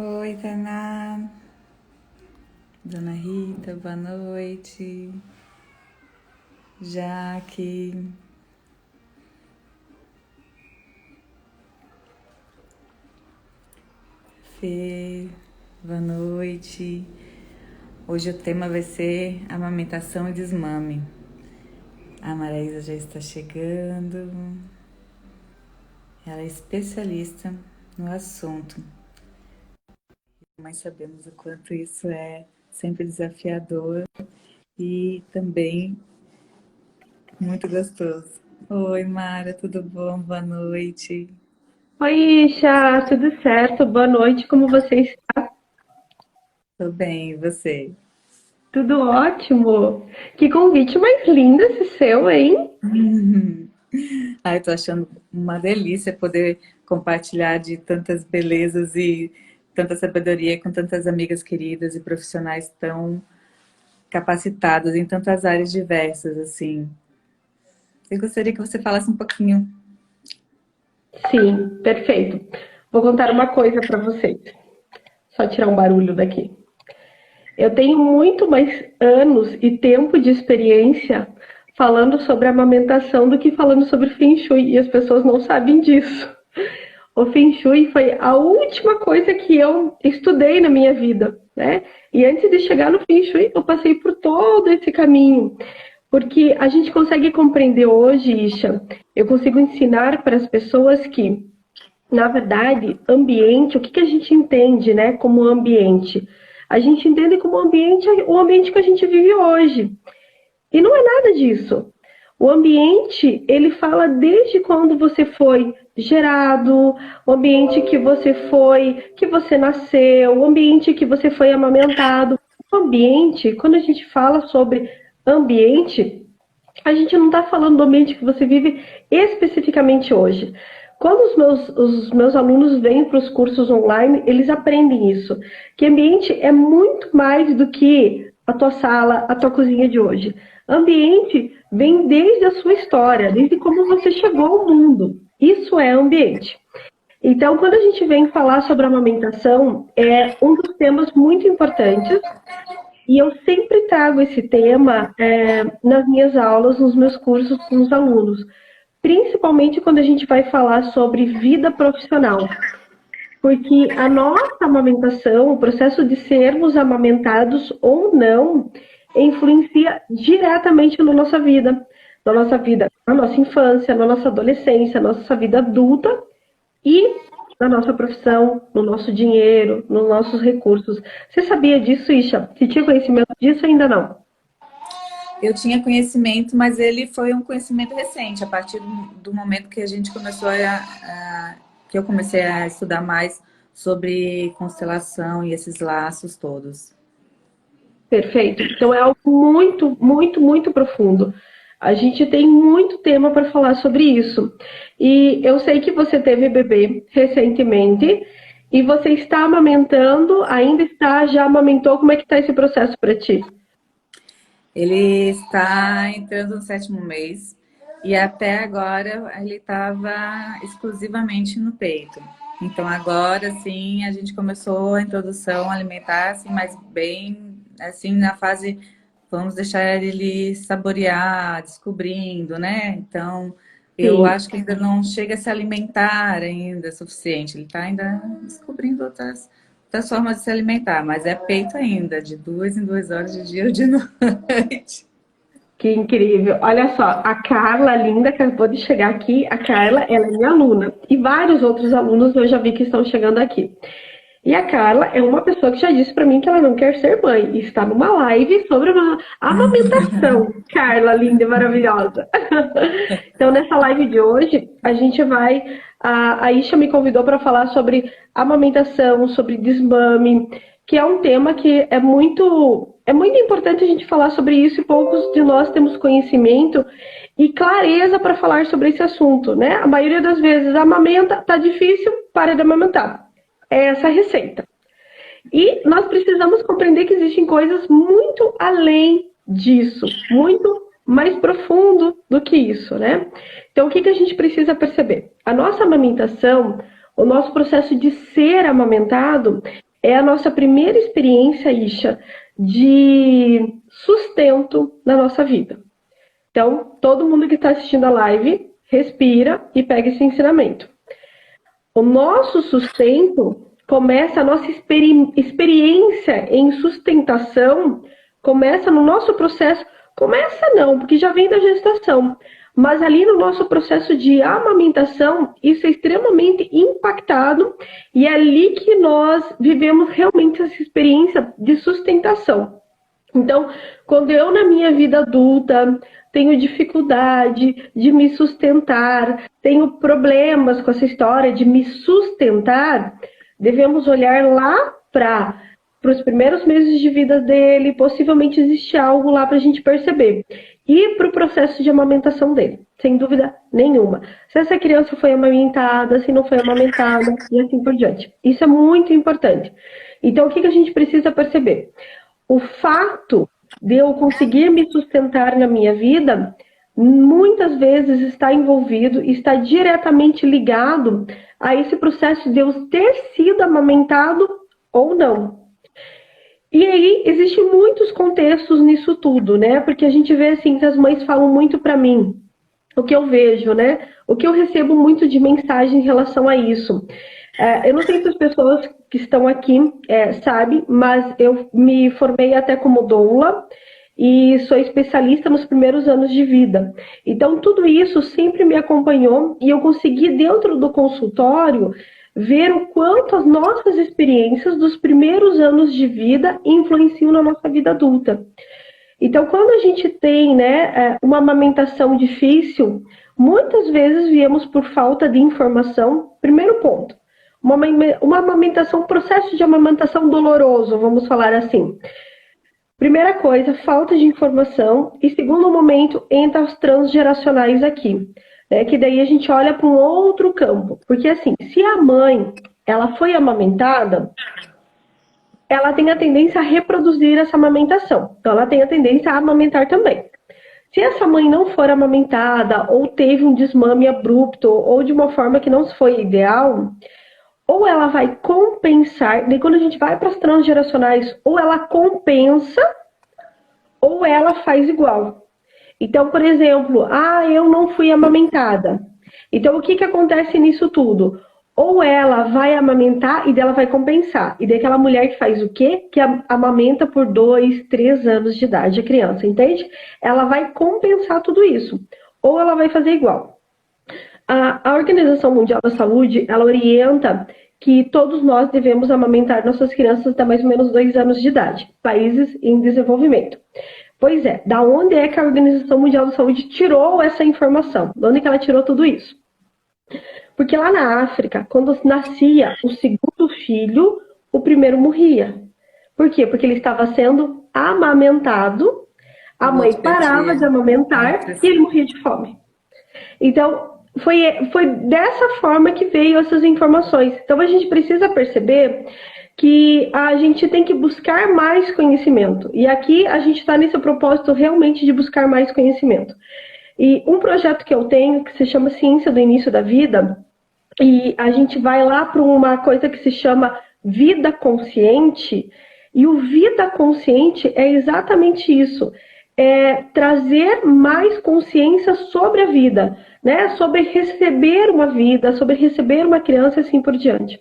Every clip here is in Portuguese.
Oi, Tainá. Dona Rita, boa noite. Jaque, Fê, boa noite. Hoje o tema vai ser amamentação e desmame. A Maraísa já está chegando. Ela é especialista no assunto, mas sabemos o quanto isso é sempre desafiador e também muito gostoso. Oi, Mara, tudo bom? Boa noite. Oi, Isha, tudo certo? Boa noite, como você está? Tô bem, e você? Tudo ótimo. Que convite mais lindo esse seu, hein? Ai, tô achando uma delícia poder compartilhar de tantas belezas e tanta sabedoria com tantas amigas queridas e profissionais tão capacitados em tantas áreas diversas, assim. Eu gostaria que você falasse um pouquinho. Sim, perfeito. Vou contar uma coisa para vocês. Só tirar um barulho daqui. Eu tenho muito mais anos e tempo de experiência falando sobre amamentação do que falando sobre Feng Shui, e as pessoas não sabem disso. O Feng Shui foi a última coisa que eu estudei na minha vida, né? E antes de chegar no Feng Shui, eu passei por todo esse caminho. Porque a gente consegue compreender hoje, Isha, eu consigo ensinar para as pessoas que, na verdade, ambiente, o que, que a gente entende, né, como ambiente? A gente entende como ambiente o ambiente que a gente vive hoje. E não é nada disso. O ambiente, ele fala desde quando você foi gerado, o ambiente que você nasceu, o ambiente que você foi amamentado. O ambiente, quando a gente fala sobre ambiente, a gente não está falando do ambiente que você vive especificamente hoje. Quando os meus alunos vêm para os cursos online, eles aprendem isso. Que ambiente é muito mais do que a tua sala, a tua cozinha de hoje. Ambiente vem desde a sua história, desde como você chegou ao mundo. Isso é ambiente. Então, quando a gente vem falar sobre amamentação, é um dos temas muito importantes e eu sempre trago esse tema nas minhas aulas, nos meus cursos com os alunos, principalmente quando a gente vai falar sobre vida profissional, porque a nossa amamentação, o processo de sermos amamentados ou não, influencia diretamente na nossa vida, na nossa infância, na nossa adolescência, na nossa vida adulta e na nossa profissão, no nosso dinheiro, nos nossos recursos. Você sabia disso, Isha? Você tinha conhecimento disso ou ainda não? Eu tinha conhecimento, mas ele foi um conhecimento recente, a partir do momento que a gente começou que eu comecei a estudar mais sobre constelação e esses laços todos. Perfeito. Então é algo muito, muito, muito profundo. A gente tem muito tema para falar sobre isso. E eu sei que você teve bebê recentemente e você está amamentando, ainda está, já amamentou, como é que está esse processo para ti? Ele está entrando no sétimo mês e até agora ele estava exclusivamente no peito. Então agora sim a gente começou a introdução alimentar, assim, mas bem assim na fase, vamos deixar ele saborear, descobrindo, né? Então eu Sim. acho que ainda não chega a se alimentar ainda o suficiente. Ele está ainda descobrindo outras formas de se alimentar, mas é peito ainda, de 2 em 2 horas de dia ou de noite. Que incrível. Olha só, a Carla, linda, acabou de chegar aqui. A Carla, ela é minha aluna. E vários outros alunos eu já vi que estão chegando aqui. E a Carla é uma pessoa que já disse para mim que ela não quer ser mãe. E está numa live sobre uma amamentação. Carla, linda e maravilhosa. Então, nessa live de hoje, a gente vai. A Isha me convidou para falar sobre amamentação, sobre desmame, que é um tema que é muito importante a gente falar sobre isso e poucos de nós temos conhecimento e clareza para falar sobre esse assunto, né? A maioria das vezes amamenta, tá difícil, para de amamentar. É essa a receita. E nós precisamos compreender que existem coisas muito além disso, muito mais profundo do que isso, né? Então, o que, que a gente precisa perceber? A nossa amamentação, o nosso processo de ser amamentado, é a nossa primeira experiência, Isha, de sustento na nossa vida. Então, todo mundo que está assistindo a live, respira e pega esse ensinamento. O nosso sustento começa, a nossa experiência em sustentação, começa no nosso processo, começa não, porque já vem da gestação, mas ali no nosso processo de amamentação, isso é extremamente impactado e é ali que nós vivemos realmente essa experiência de sustentação. Então, quando eu na minha vida adulta tenho dificuldade de me sustentar, tenho problemas com essa história de me sustentar, devemos olhar lá para os primeiros meses de vida dele, possivelmente existe algo lá para a gente perceber. E para o processo de amamentação dele, sem dúvida nenhuma. Se essa criança foi amamentada, se não foi amamentada, e assim por diante. Isso é muito importante. Então, o que a gente precisa perceber? O fato de eu conseguir me sustentar na minha vida, muitas vezes está envolvido, está diretamente ligado a esse processo de eu ter sido amamentado ou não. E aí, existem muitos contextos nisso tudo, né? Porque a gente vê, assim, que as mães falam muito para mim, o que eu vejo, né? O que eu recebo muito de mensagem em relação a isso. Eu não sei se as pessoas que estão aqui sabem, mas eu me formei até como doula e sou especialista nos primeiros anos de vida. Então, tudo isso sempre me acompanhou e eu consegui, dentro do consultório, ver o quanto as nossas experiências dos primeiros anos de vida influenciam na nossa vida adulta. Então, quando a gente tem, né, uma amamentação difícil, muitas vezes viemos por falta de informação. Primeiro ponto, uma amamentação, processo de amamentação doloroso, vamos falar assim. Primeira coisa, falta de informação. E segundo momento, entra os transgeracionais aqui. Que daí a gente olha para um outro campo. Porque assim, se a mãe ela foi amamentada, ela tem a tendência a reproduzir essa amamentação. Então ela tem a tendência a amamentar também. Se essa mãe não for amamentada, ou teve um desmame abrupto, ou de uma forma que não foi ideal, ou ela vai compensar, daí quando a gente vai para as transgeracionais, ou ela compensa, ou ela faz igual. Então, por exemplo, eu não fui amamentada. Então, o que acontece nisso tudo? Ou ela vai amamentar e dela vai compensar. E daí aquela mulher que faz o quê? Que amamenta por 2, 3 anos de idade a criança, entende? Ela vai compensar tudo isso. Ou ela vai fazer igual. A Organização Mundial da Saúde, ela orienta que todos nós devemos amamentar nossas crianças até mais ou menos 2 anos de idade. Países em desenvolvimento. Pois é, da onde é que a Organização Mundial da Saúde tirou essa informação? De onde é que ela tirou tudo isso? Porque lá na África, quando nascia o segundo filho, o primeiro morria. Por quê? Porque ele estava sendo amamentado, a mãe parava de amamentar e ele morria de fome. Então, foi dessa forma que veio essas informações. Então, a gente precisa perceber que a gente tem que buscar mais conhecimento. E aqui a gente está nesse propósito realmente de buscar mais conhecimento. E um projeto que eu tenho, que se chama Ciência do Início da Vida, e a gente vai lá para uma coisa que se chama Vida Consciente, e o Vida Consciente é exatamente isso, é trazer mais consciência sobre a vida, né? Sobre receber uma vida, sobre receber uma criança e assim por diante.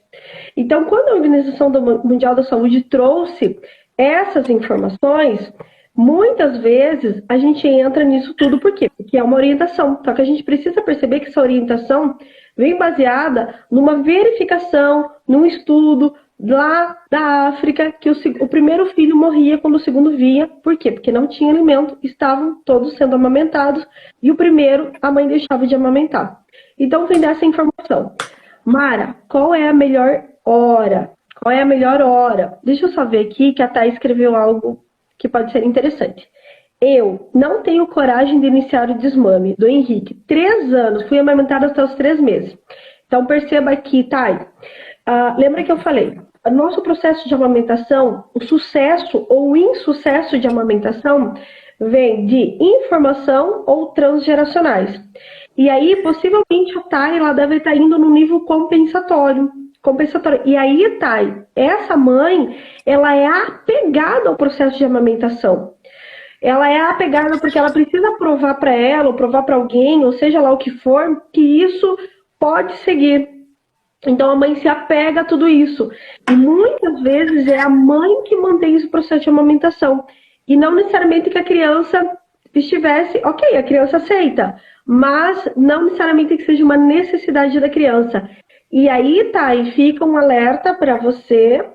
Então, quando a Organização Mundial da Saúde trouxe essas informações, muitas vezes a gente entra nisso tudo, por quê? Porque é uma orientação. Só que a gente precisa perceber que essa orientação vem baseada numa verificação, num estudo lá da África, que o primeiro filho morria quando o segundo vinha. Por quê? Porque não tinha alimento, estavam todos sendo amamentados, e o primeiro, a mãe deixava de amamentar. Então, vem dessa informação. Mara, qual é a melhor hora? Qual é a melhor hora? Deixa eu só ver aqui que a Thay escreveu algo que pode ser interessante. Eu não tenho coragem de iniciar o desmame, do Henrique. 3 anos, fui amamentada até os 3 meses. Então, perceba aqui, Thay. Lembra que eu falei? O nosso processo de amamentação, o sucesso ou o insucesso de amamentação, vem de informação ou transgeracionais. E aí, possivelmente, a Thay ela deve estar indo no nível compensatório. compensatória. E aí, Thay, essa mãe, ela é apegada ao processo de amamentação. Ela é apegada porque ela precisa provar para ela, ou provar para alguém, ou seja lá o que for, que isso pode seguir. Então a mãe se apega a tudo isso. E muitas vezes é a mãe que mantém esse processo de amamentação. E não necessariamente que a criança estivesse, ok, a criança aceita, mas não necessariamente que seja uma necessidade da criança. E aí, tá, e fica um alerta para você.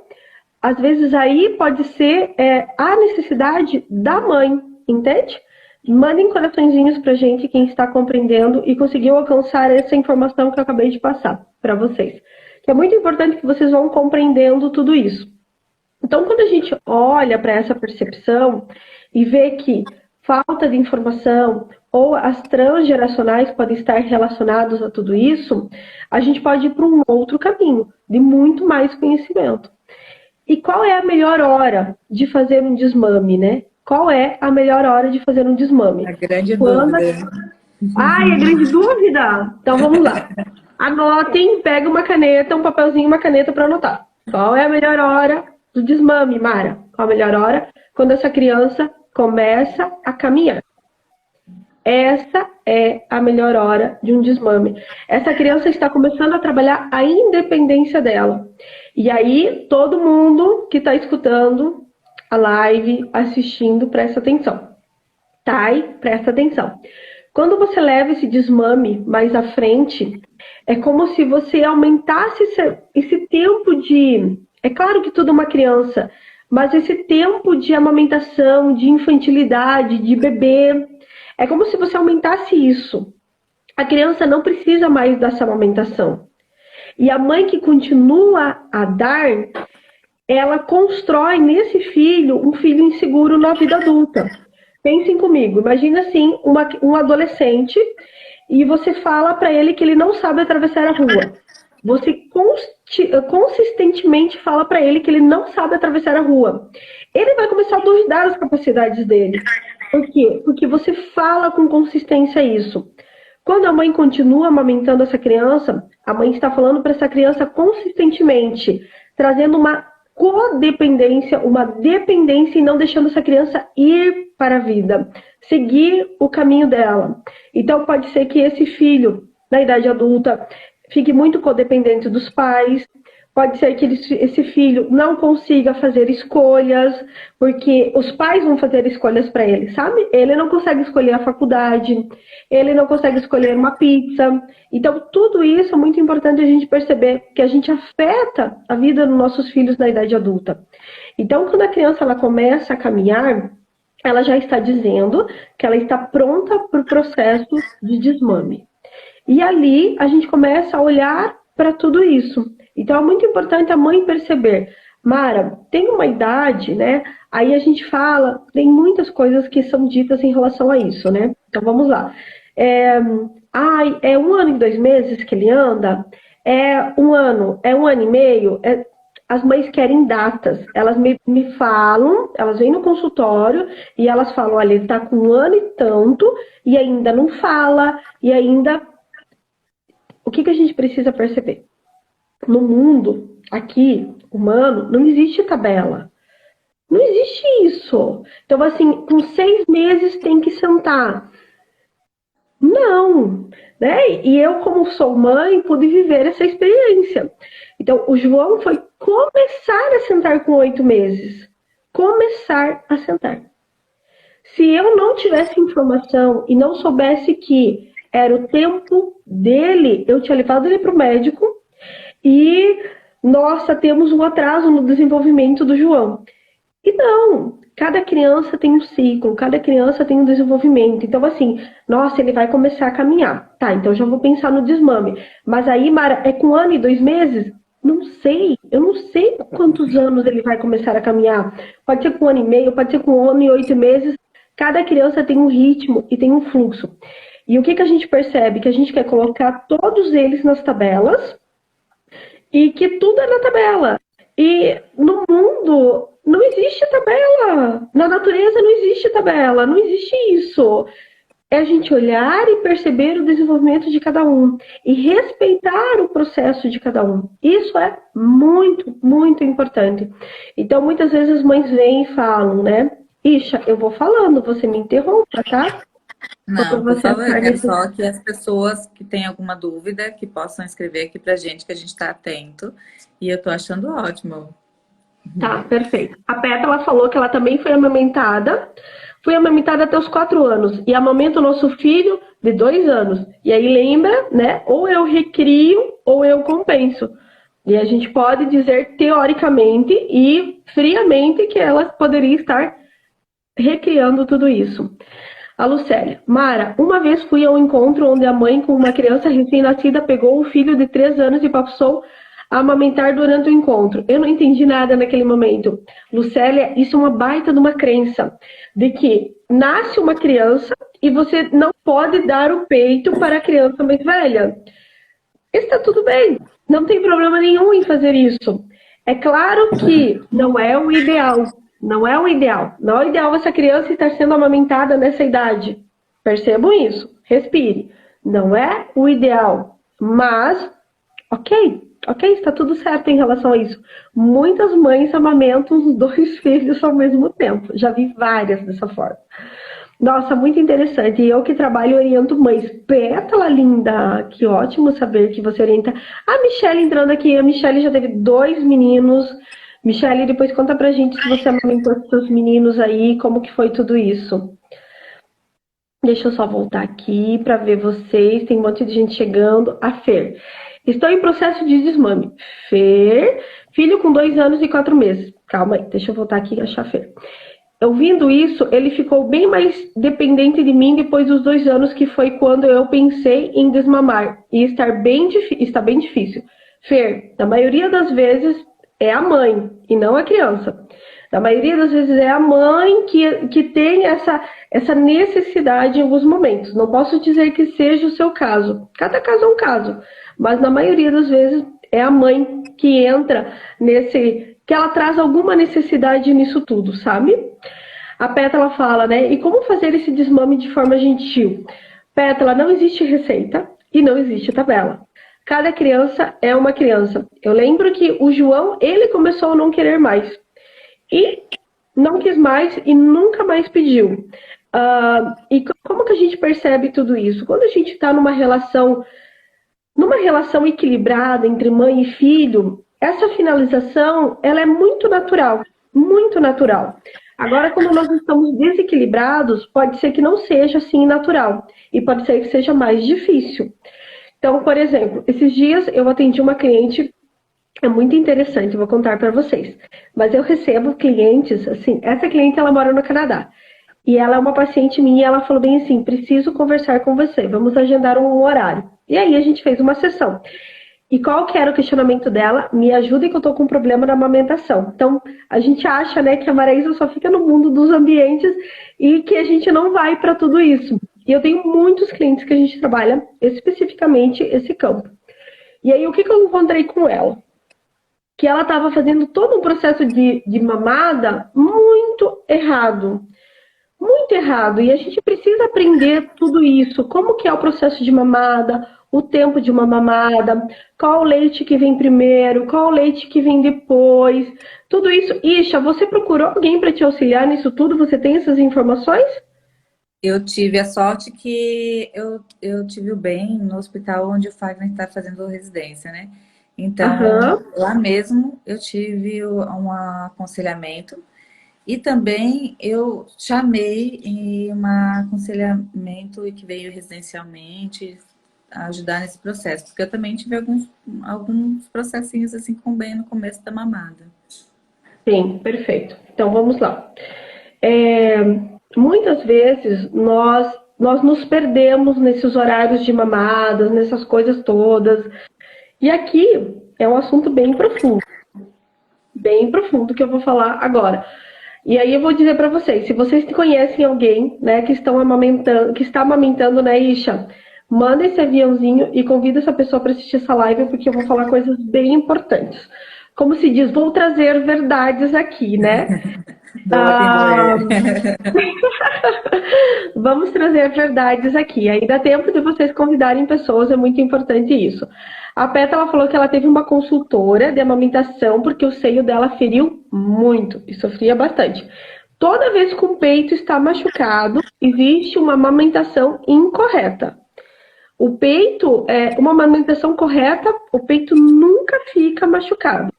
Às vezes aí pode ser a necessidade da mãe, entende? Mandem coraçõezinhos pra gente, quem está compreendendo e conseguiu alcançar essa informação que eu acabei de passar para vocês. Que é muito importante que vocês vão compreendendo tudo isso. Então, quando a gente olha para essa percepção e vê que falta de informação ou as transgeracionais podem estar relacionados a tudo isso, a gente pode ir para um outro caminho, de muito mais conhecimento. E qual é a melhor hora de fazer um desmame, né? Qual é a melhor hora de fazer um desmame? A grande dúvida. Ai, a grande dúvida? Então vamos lá. Anotem, pega uma caneta, um papelzinho, uma caneta para anotar. Qual é a melhor hora do desmame, Mara? Qual a melhor hora? Quando essa criança começa a caminhar. Essa é a melhor hora de um desmame. Essa criança está começando a trabalhar a independência dela. E aí, todo mundo que está escutando a live, assistindo, presta atenção. Thay, presta atenção. Quando você leva esse desmame mais à frente, é como se você aumentasse esse tempo de... É claro que tudo é uma criança, mas esse tempo de amamentação, de infantilidade, de bebê, é como se você aumentasse isso. A criança não precisa mais dessa amamentação. E a mãe que continua a dar, ela constrói nesse filho um filho inseguro na vida adulta. Pensem comigo, imagina assim, um adolescente e você fala para ele que ele não sabe atravessar a rua. Você consistentemente fala para ele que ele não sabe atravessar a rua. Ele vai começar a duvidar das capacidades dele. Por quê? Porque você fala com consistência isso. Quando a mãe continua amamentando essa criança, a mãe está falando para essa criança consistentemente, trazendo uma codependência, uma dependência e não deixando essa criança ir para a vida, seguir o caminho dela. Então pode ser que esse filho, na idade adulta, fique muito codependente dos pais. Pode ser que esse filho não consiga fazer escolhas, porque os pais vão fazer escolhas para ele, sabe? Ele não consegue escolher a faculdade, ele não consegue escolher uma pizza. Então, tudo isso é muito importante a gente perceber, que a gente afeta a vida dos nossos filhos na idade adulta. Então, quando a criança ela começa a caminhar, ela já está dizendo que ela está pronta para o processo de desmame. E ali, a gente começa a olhar para tudo isso. Então, é muito importante a mãe perceber, Mara, tem uma idade, né? Aí a gente fala, tem muitas coisas que são ditas em relação a isso, né? Então, vamos lá. É 1 ano e 2 meses que ele anda? É 1 ano? É 1 ano e meio? As mães querem datas. Elas me falam, elas vêm no consultório e elas falam, olha, ele tá com 1 ano e tanto e ainda não fala, e ainda... O que a gente precisa perceber? No mundo, aqui, humano, não existe tabela. Não existe isso. Então, assim, com 6 meses tem que sentar. Não, né? E eu, como sou mãe, pude viver essa experiência. Então, o João foi começar a sentar com 8 meses. Começar a sentar. Se eu não tivesse informação e não soubesse que era o tempo dele, eu tinha levado ele para o médico e, nossa, temos um atraso no desenvolvimento do João. E não, cada criança tem um ciclo, cada criança tem um desenvolvimento. Então, assim, nossa, ele vai começar a caminhar. Tá, então já vou pensar no desmame. Mas aí, Mara, é com 1 ano e 2 meses? Não sei, eu não sei quantos anos ele vai começar a caminhar. Pode ser com 1 ano e meio, pode ser com 1 ano e 8 meses. Cada criança tem um ritmo e tem um fluxo. E o que a gente percebe? Que a gente quer colocar todos eles nas tabelas e que tudo é na tabela. E no mundo não existe tabela. Na natureza não existe tabela, não existe isso. É a gente olhar e perceber o desenvolvimento de cada um e respeitar o processo de cada um. Isso é Muito, muito importante. Então, muitas vezes as mães vêm e falam, né? Isha, eu vou falando, você me interrompa, tá? Quando Não, por você favor, eu achar quero necessário. só que as pessoas que têm alguma dúvida que possam escrever aqui pra gente, que a gente está atento. E eu tô achando ótimo. Tá, perfeito. A Pétala falou que ela também foi amamentada. Fui amamentada até os 4 anos. E amamento o nosso filho de 2 anos. E aí lembra, né? Ou eu recrio ou eu compenso. E a gente pode dizer teoricamente e friamente que ela poderia estar recriando tudo isso. A Lucélia. Mara, uma vez fui a um encontro onde a mãe com uma criança recém-nascida pegou o filho de 3 anos e passou a amamentar durante o encontro. Eu não entendi nada naquele momento. Lucélia, isso é uma baita de uma crença, de que nasce uma criança e você não pode dar o peito para a criança mais velha. Está tudo bem, não tem problema nenhum em fazer isso. É claro que não é o ideal, não é o ideal. Não é o ideal essa criança estar sendo amamentada nessa idade. Percebam isso, respire. Não é o ideal, mas ok, está tudo certo em relação a isso. Muitas mães amamentam os dois filhos ao mesmo tempo. Já vi várias dessa forma. Nossa, muito interessante. E eu que trabalho oriento mães. Pétala linda, que ótimo saber que você orienta. A Michelle entrando aqui. A Michelle já teve 2 meninos. Michelle, depois conta pra gente se você amamentou os seus meninos aí, como que foi tudo isso. Deixa eu só voltar aqui para ver vocês. Tem um monte de gente chegando. A Fer. Estou em processo de desmame. Fer, filho com 2 anos e 4 meses. Calma aí, deixa eu voltar aqui e achar a Fer. Ouvindo isso, ele ficou bem mais dependente de mim depois dos 2 anos, que foi quando eu pensei em desmamar. E está bem difícil. Fer, na maioria das vezes é a mãe e não a criança. Na maioria das vezes é a mãe que tem essa necessidade em alguns momentos. Não posso dizer que seja o seu caso. Cada caso é um caso. Mas na maioria das vezes é a mãe que entra que ela traz alguma necessidade nisso tudo, sabe? A Pétala fala, né? E como fazer esse desmame de forma gentil? Pétala, não existe receita e não existe tabela. Cada criança é uma criança. Eu lembro que o João, ele começou a não querer mais. E não quis mais e nunca mais pediu. E como que a gente percebe tudo isso? Quando a gente está numa relação equilibrada entre mãe e filho, essa finalização ela é muito natural, muito natural. Agora, quando nós estamos desequilibrados, pode ser que não seja assim natural e pode ser que seja mais difícil. Então, por exemplo, esses dias eu atendi uma cliente, é muito interessante, vou contar para vocês. Mas eu recebo clientes, assim, essa cliente ela mora no Canadá. E ela é uma paciente minha e ela falou bem assim, preciso conversar com você, vamos agendar um horário. E aí a gente fez uma sessão. E qual que era o questionamento dela? Me ajuda que eu tô com um problema na amamentação. Então, a gente acha, né, que a Maraísa só fica no mundo dos ambientes e que a gente não vai para tudo isso. E eu tenho muitos clientes que a gente trabalha especificamente esse campo. E aí, o que eu encontrei com ela? Que ela estava fazendo todo um processo de mamada muito errado. Muito errado. E a gente precisa aprender tudo isso. Como que é o processo de mamada, o tempo de uma mamada, qual o leite que vem primeiro, qual o leite que vem depois. Tudo isso. Isha, você procurou alguém para te auxiliar nisso tudo? Você tem essas informações? Eu tive a sorte que eu tive o bem no hospital onde o Fagner está fazendo residência, né? Então, Aham. lá mesmo eu tive um aconselhamento e também eu chamei em um aconselhamento e que veio residencialmente ajudar nesse processo, porque eu também tive alguns processinhos assim com bem no começo da mamada. Sim, perfeito. Então vamos lá. É, muitas vezes nós nos perdemos nesses horários de mamadas, nessas coisas todas. E aqui é um assunto bem profundo que eu vou falar agora. E aí eu vou dizer para vocês, se vocês conhecem alguém, né, que está amamentando, né, Isha, manda esse aviãozinho e convida essa pessoa para assistir essa live, porque eu vou falar coisas bem importantes. Como se diz, vou trazer verdades aqui, né? Boa, tem Ah, doer. vamos trazer verdades aqui. Aí dá tempo de vocês convidarem pessoas, é muito importante isso. A Pétala falou que ela teve uma consultora de amamentação porque o seio dela feriu muito e sofria bastante. Toda vez que o peito está machucado, existe uma amamentação incorreta. O peito, uma amamentação correta, o peito nunca fica machucado.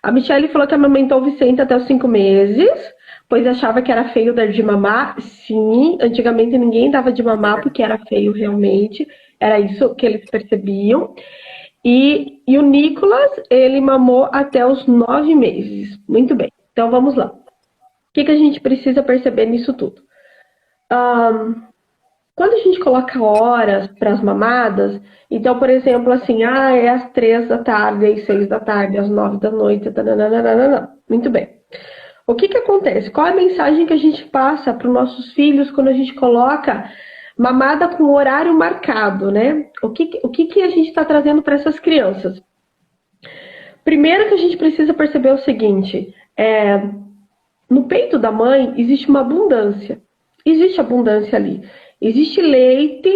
A Michelle falou que amamentou o Vicente até os 5 meses, pois achava que era feio dar de mamar. Sim, antigamente ninguém dava de mamar porque era feio realmente. Era isso que eles percebiam. E o Nicolas, ele mamou até os 9 meses. Muito bem, então vamos lá. O que a gente precisa perceber nisso tudo? Quando a gente coloca horas para as mamadas, então, por exemplo, assim, é às 3 da tarde, às 6 da tarde, às 9 da noite, tananana. Muito bem. O que acontece? Qual é a mensagem que a gente passa para os nossos filhos quando a gente coloca mamada com horário marcado, né? O que a gente está trazendo para essas crianças? Primeiro que a gente precisa perceber o seguinte, no peito da mãe existe uma abundância. Existe abundância ali. Existe leite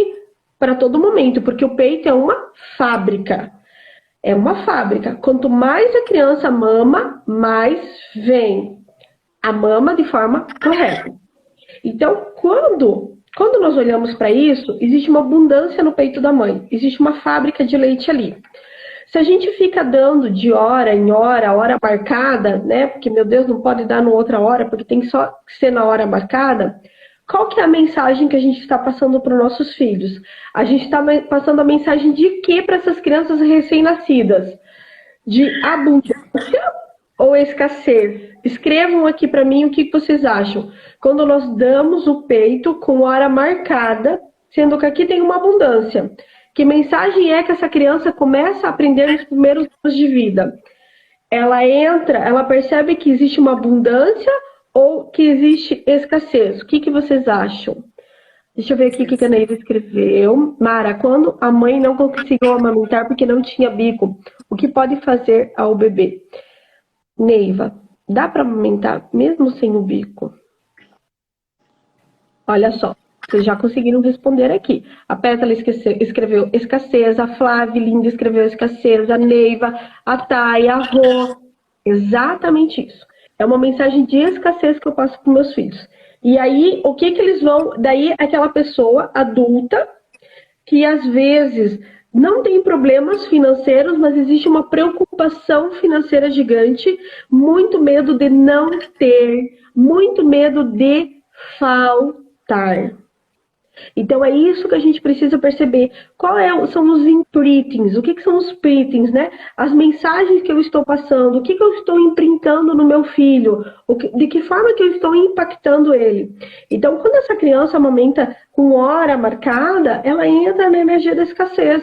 para todo momento, porque o peito é uma fábrica. É uma fábrica. Quanto mais a criança mama, mais vem a mama de forma correta. Então, quando nós olhamos para isso, existe uma abundância no peito da mãe. Existe uma fábrica de leite ali. Se a gente fica dando de hora em hora marcada, né? Porque, meu Deus, não pode dar no outra hora, porque tem que só ser na hora marcada. Qual que é a mensagem que a gente está passando para os nossos filhos? A gente está passando a mensagem de quê para essas crianças recém-nascidas? De abundância ou escassez? Escrevam aqui para mim o que vocês acham. Quando nós damos o peito com hora marcada, sendo que aqui tem uma abundância. Que mensagem é que essa criança começa a aprender nos primeiros anos de vida? Ela percebe que existe uma abundância ou que existe escassez? O que vocês acham? Deixa eu ver aqui o que a Neiva escreveu. Mara, quando a mãe não conseguiu amamentar porque não tinha bico, o que pode fazer ao bebê? Neiva, dá para amamentar mesmo sem o bico? Olha só, vocês já conseguiram responder aqui. A Pétala escreveu escassez, a Flávia Linda escreveu escassez, a Neiva, a Thay, a Rô. Exatamente isso. É uma mensagem de escassez que eu passo para meus filhos. E aí, o que eles vão... Daí, aquela pessoa adulta que, às vezes, não tem problemas financeiros, mas existe uma preocupação financeira gigante, muito medo de não ter, muito medo de faltar. Então, é isso que a gente precisa perceber. São os imprintings? O que são os printings, né? As mensagens que eu estou passando, o que eu estou imprintando no meu filho, de que forma que eu estou impactando ele. Então, quando essa criança amamenta com hora marcada, ela entra na energia da escassez.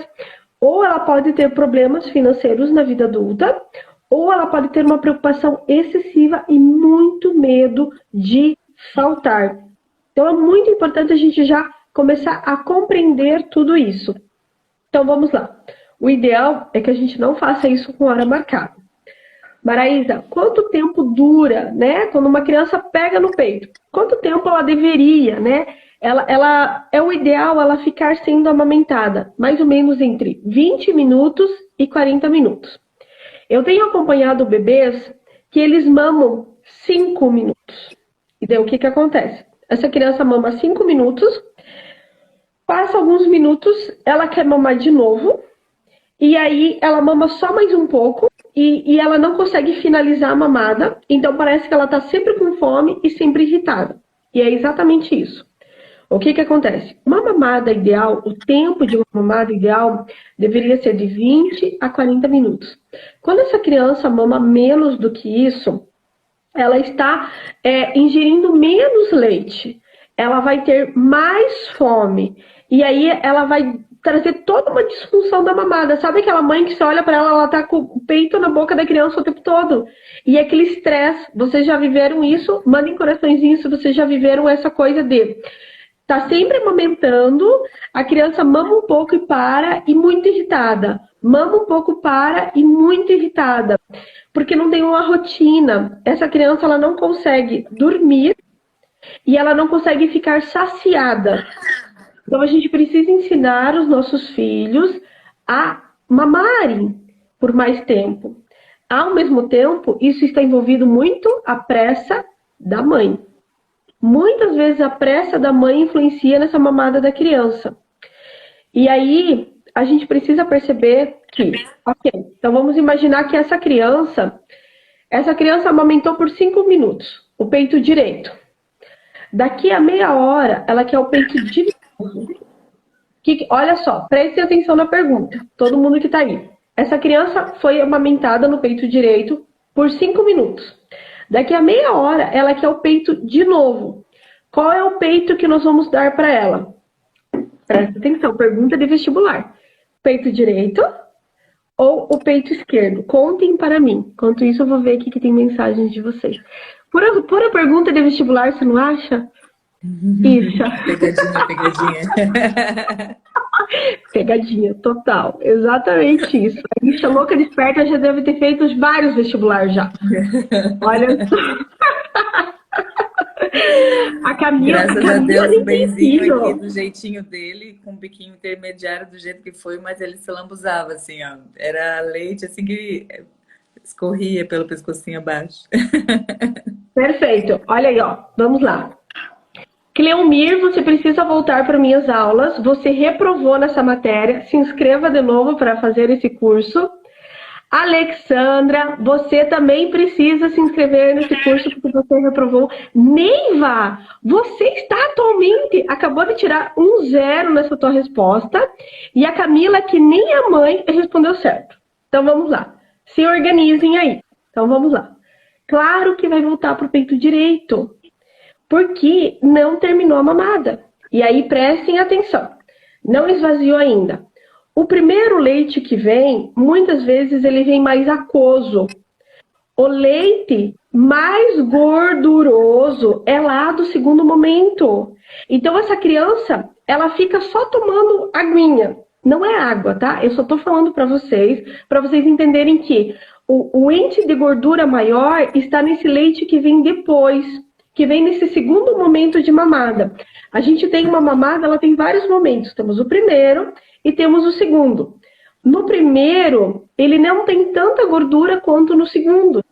Ou ela pode ter problemas financeiros na vida adulta, ou ela pode ter uma preocupação excessiva e muito medo de faltar. Então, é muito importante a gente já começar a compreender tudo isso. Então, vamos lá. O ideal é que a gente não faça isso com hora marcada. Maraísa, quanto tempo dura, né? Quando uma criança pega no peito? Quanto tempo ela deveria, né? É o ideal ela ficar sendo amamentada, mais ou menos entre 20 minutos e 40 minutos. Eu tenho acompanhado bebês que eles mamam 5 minutos. E daí o que acontece? Essa criança mama 5 minutos, passa alguns minutos, ela quer mamar de novo, e aí ela mama só mais um pouco, e ela não consegue finalizar a mamada, então parece que ela está sempre com fome e sempre irritada. E é exatamente isso. O que acontece? Uma mamada ideal, o tempo de uma mamada ideal deveria ser de 20 a 40 minutos. Quando essa criança mama menos do que isso, ela está ingerindo menos leite. Ela vai ter mais fome. E aí ela vai trazer toda uma disfunção da mamada. Sabe aquela mãe que você olha para ela tá com o peito na boca da criança o tempo todo? E aquele estresse. Vocês já viveram isso? Mandem coraçõezinhos se vocês já viveram essa coisa de... Tá sempre amamentando, a criança mama um pouco e para, e muito irritada. Mama um pouco, para, e muito irritada. Porque não tem uma rotina. Essa criança ela não consegue dormir e ela não consegue ficar saciada. Então a gente precisa ensinar os nossos filhos a mamarem por mais tempo. Ao mesmo tempo, isso está envolvido muito a pressa da mãe. Muitas vezes a pressa da mãe influencia nessa mamada da criança. E aí, a gente precisa perceber que, ok, então vamos imaginar que essa criança amamentou por 5 minutos, o peito direito. Daqui a meia hora, ela quer o peito direito. Olha só, prestem atenção na pergunta, todo mundo que está aí. Essa criança foi amamentada no peito direito por 5 minutos. Daqui a meia hora, ela quer o peito de novo. Qual é o peito que nós vamos dar para ela? Presta atenção, pergunta de vestibular. Peito direito ou o peito esquerdo? Contem para mim. Enquanto isso, eu vou ver aqui que tem mensagens de vocês. Pura pergunta de vestibular, você não acha? Isso. Pegadinha. Pegadinha, total. Exatamente isso. A gente louca desperta já deve ter feito vários vestibulares já. Olha só. A Camila, graças a Deus, o benzinho aqui do jeitinho dele, com o biquinho intermediário do jeito que foi, mas ele se lambuzava assim, ó. Era leite assim que escorria pelo pescocinho abaixo. Perfeito. Olha aí, ó. Vamos lá. Cleomir, você precisa voltar para minhas aulas. Você reprovou nessa matéria. Se inscreva de novo para fazer esse curso. Alexandra, você também precisa se inscrever nesse curso porque você reprovou. Neiva, você está atualmente, acabou de tirar 1-0 nessa tua resposta. E a Camila, que nem a mãe, respondeu certo. Então vamos lá. Se organizem aí. Então vamos lá. Claro que vai voltar para o peito direito, porque não terminou a mamada. E aí prestem atenção. Não esvaziou ainda. O primeiro leite que vem, muitas vezes ele vem mais aquoso. O leite mais gorduroso é lá do segundo momento. Então essa criança, ela fica só tomando aguinha. Não é água, tá? Eu só tô falando para vocês entenderem que o índice de gordura maior está nesse leite que vem depois, que vem nesse segundo momento de mamada. A gente tem uma mamada, ela tem vários momentos. Temos o primeiro e temos o segundo. No primeiro, ele não tem tanta gordura quanto no segundo.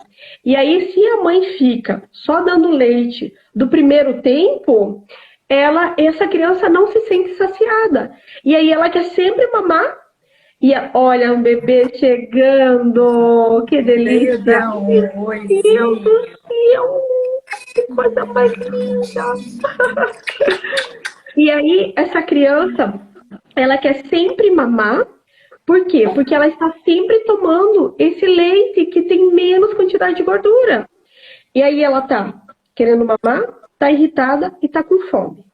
E aí, se a mãe fica só dando leite do primeiro tempo, essa criança não se sente saciada. E aí ela quer sempre mamar. E olha, um bebê chegando, que delícia. Oi, Deus do céu, que coisa mais linda. E aí, essa criança, ela quer sempre mamar. Por quê? Porque ela está sempre tomando esse leite que tem menos quantidade de gordura. E aí ela tá querendo mamar, tá irritada e tá com fome.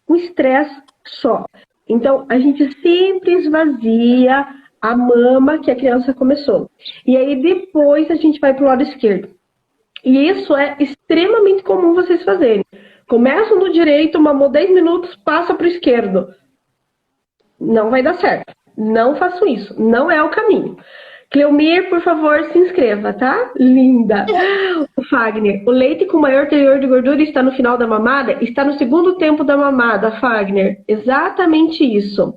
Um estresse só. Então, a gente sempre esvazia a mama que a criança começou. E aí, depois, a gente vai pro lado esquerdo. E isso é extremamente comum vocês fazerem. Começam no direito, mamou 10 minutos, passa pro esquerdo. Não vai dar certo. Não façam isso. Não é o caminho. Cleomir, por favor, se inscreva, tá? Linda. O Fagner, o leite com maior teor de gordura está no final da mamada? Está no segundo tempo da mamada, Fagner. Exatamente isso.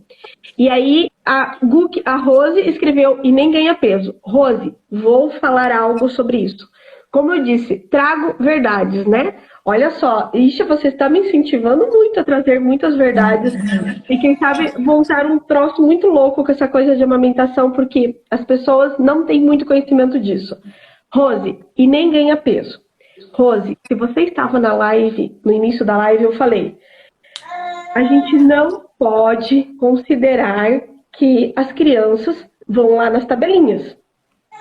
E aí, a Rose escreveu, e nem ganha peso. Rose, vou falar algo sobre isso. Como eu disse, trago verdades, né? Olha só, Isha, você está me incentivando muito a trazer muitas verdades. E quem sabe montar um troço muito louco com essa coisa de amamentação, porque as pessoas não têm muito conhecimento disso. Rose, e nem ganha peso. Rose, se você estava na live, no início da live eu falei, a gente não pode considerar que as crianças vão lá nas tabelinhas.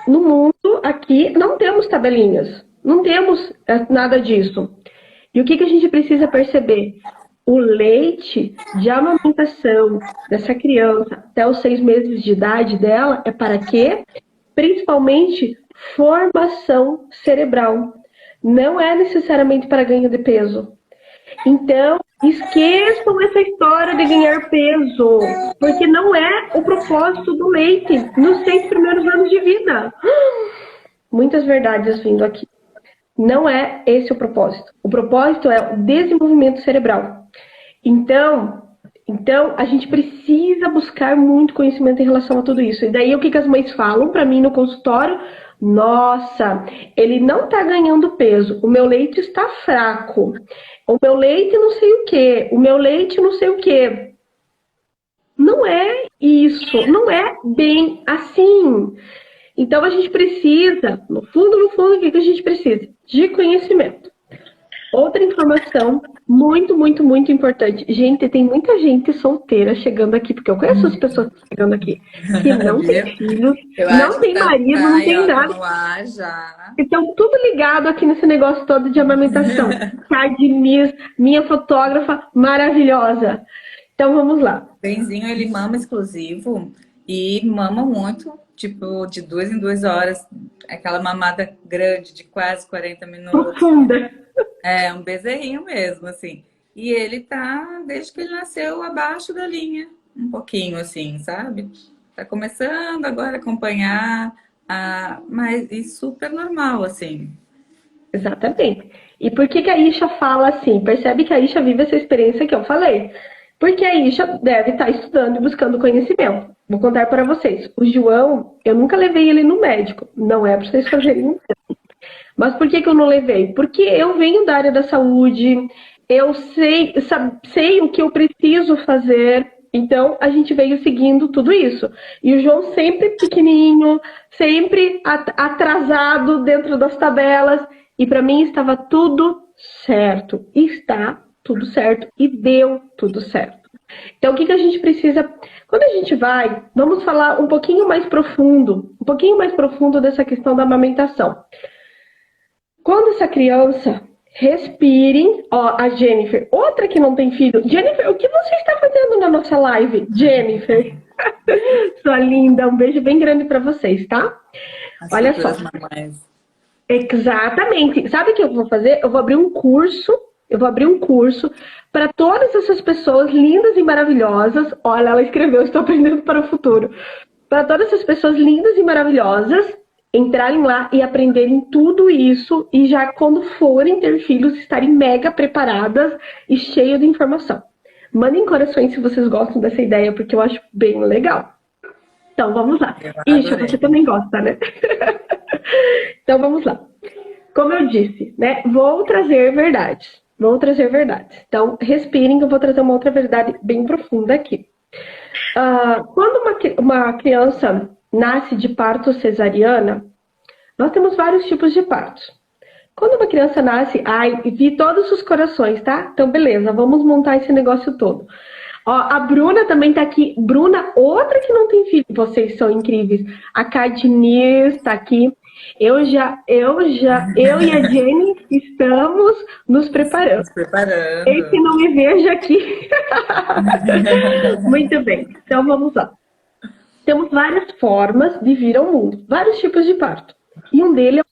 No mundo aqui não temos tabelinhas, não temos nada disso. E o que a gente precisa perceber? O leite de amamentação dessa criança até os 6 meses de idade dela é para quê? Principalmente formação cerebral. Não é necessariamente para ganho de peso. Então, esqueçam essa história de ganhar peso, porque não é o propósito do leite nos 6 primeiros anos de vida. Muitas verdades vindo aqui. Não é esse o propósito. O propósito é o desenvolvimento cerebral. Então, Então, a gente precisa buscar muito conhecimento em relação a tudo isso. E daí, o que as mães falam para mim no consultório? Nossa, ele não está ganhando peso, o meu leite está fraco, o meu leite não sei o que, o meu leite não sei o que. Não é isso, não é bem assim. Então, a gente precisa, no fundo, o que a gente precisa? De conhecimento. Outra informação muito importante. Gente, tem muita gente solteira chegando aqui, porque eu conheço as pessoas que estão chegando aqui, que não tem filhos, Eu não acho que tem marido, não aí, tem ó, nada. no ar já. Estão tudo ligado aqui nesse negócio todo de amamentação. Cardiniz, minha fotógrafa maravilhosa. Então, vamos lá. Benzinho, ele mama exclusivo e mama muito, tipo, de 2 em 2 horas. Aquela mamada grande, de quase 40 minutos. Profunda. É um bezerrinho mesmo, assim. E ele tá, desde que ele nasceu, abaixo da linha. Um pouquinho, assim, sabe? Tá começando agora a acompanhar, mas e super normal, assim. Exatamente. E por que a Isha fala assim? Percebe que a Isha vive essa experiência que eu falei. Porque a Isha deve estar estudando e buscando conhecimento. Vou contar para vocês. O João, eu nunca levei ele no médico. Não é para vocês fazerem um. Mas por que eu não levei? Porque eu venho da área da saúde, eu sei o que eu preciso fazer, então a gente veio seguindo tudo isso. E o João sempre pequenininho, sempre atrasado dentro das tabelas, e para mim estava tudo certo. E está tudo certo, e deu tudo certo. Então o que a gente precisa... Quando a gente vai, vamos falar um pouquinho mais profundo dessa questão da amamentação. Quando essa criança respire, ó, a Jennifer, outra que não tem filho. Jennifer, o que você está fazendo na nossa live? Jennifer, sua linda, um beijo bem grande para vocês, tá? Olha só. Exatamente. Sabe o que eu vou fazer? Eu vou abrir um curso para todas essas pessoas lindas e maravilhosas. Olha, ela escreveu, estou aprendendo para o futuro. Para todas essas pessoas lindas e maravilhosas entrarem lá e aprenderem tudo isso e já quando forem ter filhos estarem mega preparadas e cheias de informação. Mandem corações se vocês gostam dessa ideia, porque eu acho bem legal. Então, vamos lá. Isha, você também gosta, né? Então, vamos lá. Como eu disse, né? Vou trazer verdades. Então, respirem que eu vou trazer uma outra verdade bem profunda aqui. Quando uma criança nasce de parto cesariana, nós temos vários tipos de partos. Quando uma criança nasce, vi todos os corações, tá? Então, beleza, vamos montar esse negócio todo. Ó, a Bruna também tá aqui. Bruna, outra que não tem filho. Vocês são incríveis. A Cardiniz tá aqui. Eu e a Jenny estamos nos preparando. Esse não me veja aqui. Muito bem, então vamos lá. Temos várias formas de vir ao mundo, vários tipos de parto. E um deles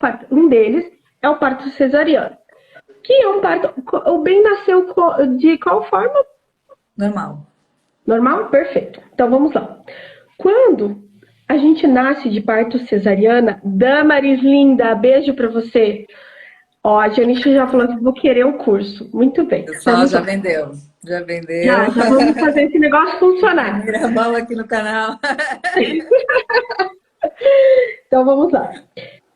é o parto cesariano. Que é um parto... O Ben nasceu de qual forma? Normal. Normal? Perfeito. Então vamos lá. Quando a gente nasce de parto cesariana, Damaris linda, beijo pra você. Ó, a Janice já falou que vou querer o curso. Muito bem. Pessoal, já vendeu. Já vamos fazer esse negócio funcionar. Primeira mão aqui no canal. Então vamos lá.